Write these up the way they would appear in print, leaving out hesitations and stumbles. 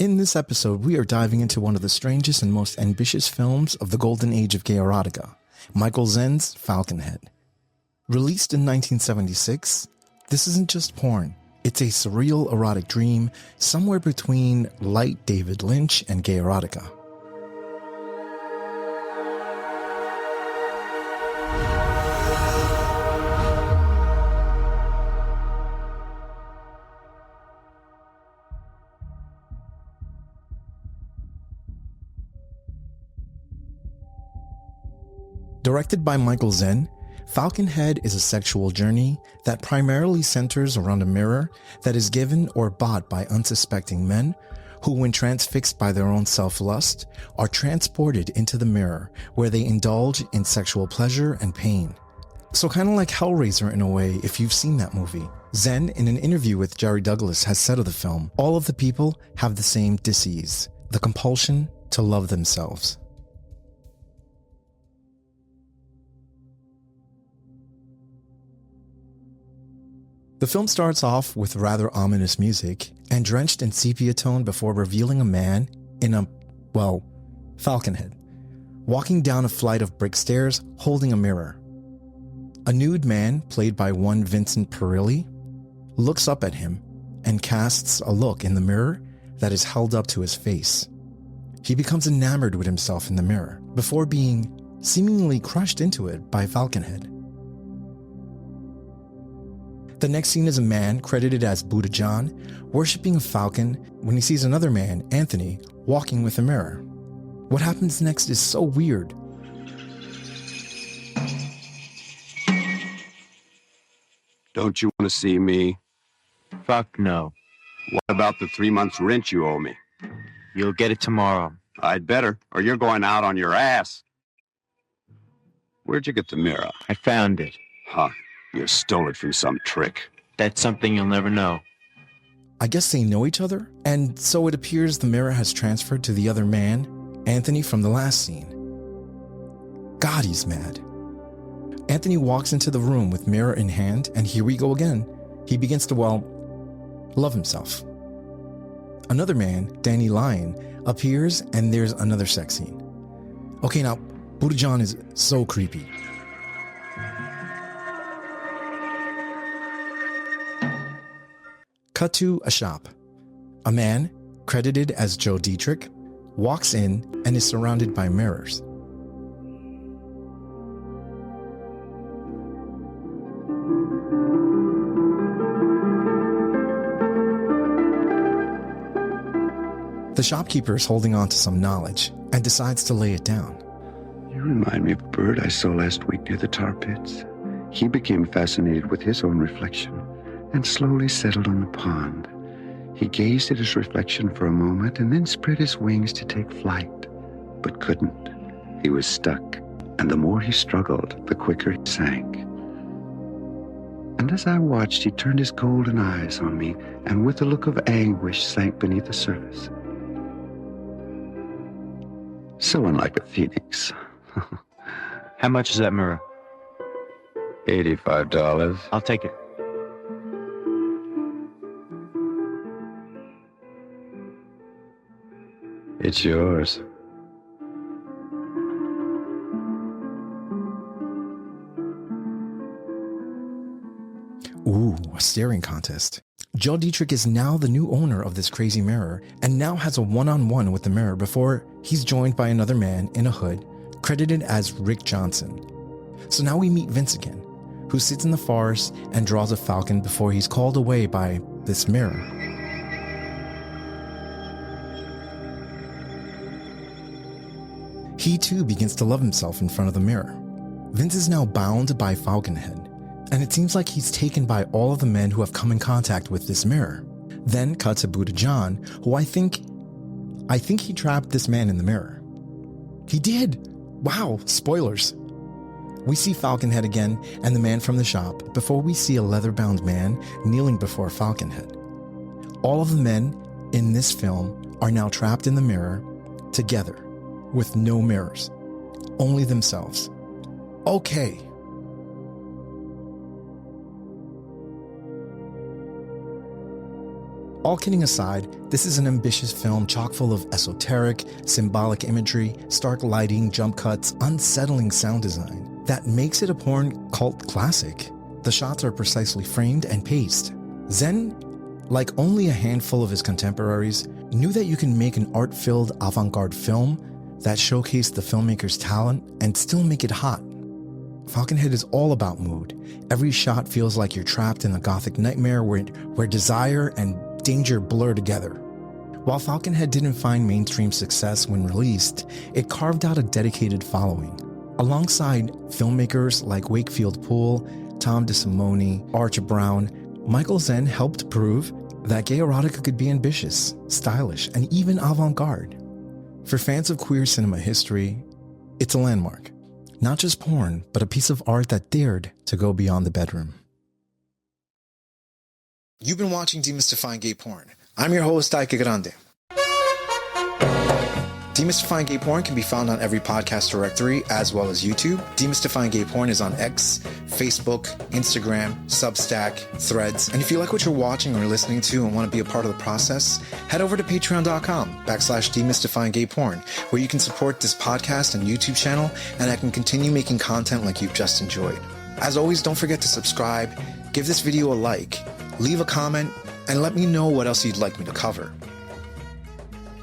In this episode, we are diving into one of the strangest and most ambitious films of the golden age of gay erotica, Michael Zenn's Falconhead. Released in 1976, this isn't just porn. It's a surreal erotic dream somewhere between light David Lynch and gay erotica. Directed by Michael Zenn, Falconhead is a sexual journey that primarily centers around a mirror that is given or bought by unsuspecting men who, when transfixed by their own self-lust, are transported into the mirror where they indulge in sexual pleasure and pain. So kind of like Hellraiser in a way, if you've seen that movie. Zenn, in an interview with Jerry Douglas, has said of the film, all of the people have the same disease, the compulsion to love themselves. The film starts off with rather ominous music and drenched in sepia tone before revealing a man in a, Falconhead, walking down a flight of brick stairs holding a mirror. A nude man, played by one Vincent Perilli, looks up at him and casts a look in the mirror that is held up to his face. He becomes enamored with himself in the mirror before being seemingly crushed into it by Falconhead. The next scene is a man, credited as Buddha John, worshipping a falcon when he sees another man, Anthony, walking with a mirror. What happens next is so weird. Don't you want to see me? Fuck no. What about the 3 months rent you owe me? You'll get it tomorrow. I'd better, or you're going out on your ass. Where'd you get the mirror? I found it. Huh. You stole it from some trick. That's something you'll never know. I guess they know each other, and so it appears the mirror has transferred to the other man, Anthony from the last scene. God, he's mad. Anthony walks into the room with mirror in hand, and here we go again. He begins to, love himself. Another man, Danny Lyon, appears, and there's another sex scene. Okay, now, Buddha John is so creepy. Cut to a shop. A man, credited as Joe Dietrich, walks in and is surrounded by mirrors. The shopkeeper is holding on to some knowledge and decides to lay it down. You remind me of a bird I saw last week near the tar pits. He became fascinated with his own reflection and slowly settled on the pond. He gazed at his reflection for a moment and then spread his wings to take flight, but couldn't. He was stuck, and the more he struggled, the quicker he sank. And as I watched, he turned his golden eyes on me and with a look of anguish sank beneath the surface. So unlike a phoenix. How much is that mirror? $85. I'll take it. It's yours. Ooh, a staring contest. Joe Dietrich is now the new owner of this crazy mirror and now has a one-on-one with the mirror before he's joined by another man in a hood, credited as Rick Johnson. So now we meet Vince again, who sits in the forest and draws a falcon before he's called away by this mirror. He too begins to love himself in front of the mirror. Vince is now bound by Falconhead, and it seems like he's taken by all of the men who have come in contact with this mirror. Then cut to Buddha John, who I think he trapped this man in the mirror. He did! Wow, spoilers. We see Falconhead again and the man from the shop before we see a leather-bound man kneeling before Falconhead. All of the men in this film are now trapped in the mirror together, with no mirrors, only themselves. Okay. All kidding aside, this is an ambitious film chock full of esoteric, symbolic imagery, stark lighting, jump cuts, unsettling sound design that makes it a porn cult classic. The shots are precisely framed and paced. Zen, like only a handful of his contemporaries, knew that you can make an art-filled avant-garde film that showcased the filmmaker's talent and still make it hot. Falconhead is all about mood. Every shot feels like you're trapped in a gothic nightmare where desire and danger blur together. While Falconhead didn't find mainstream success when released, it carved out a dedicated following. Alongside filmmakers like Wakefield Poole, Tom DeSimone, Archer Brown, Michael Zen helped prove that gay erotica could be ambitious, stylish, and even avant-garde. For fans of queer cinema history, it's a landmark. Not just porn, but a piece of art that dared to go beyond the bedroom. You've been watching Demystifying Gay Porn. I'm your host, Ike Grande. Demystifying Gay Porn can be found on every podcast directory as well as YouTube. Demystifying Gay Porn is on X, Facebook, Instagram, Substack, Threads. And if you like what you're watching or listening to and want to be a part of the process, head over to patreon.com/demystifying gay porn, where you can support this podcast and YouTube channel, and I can continue making content like you've just enjoyed. As always, don't forget to subscribe, give this video a like, leave a comment, and let me know what else you'd like me to cover.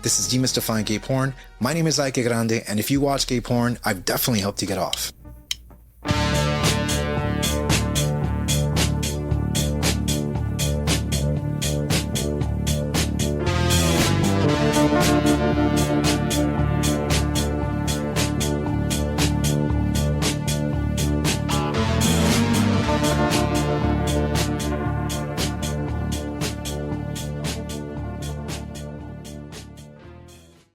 This is Demystifying Gay Porn. My name is Ike Grande, and if you watch gay porn, I've definitely helped you get off.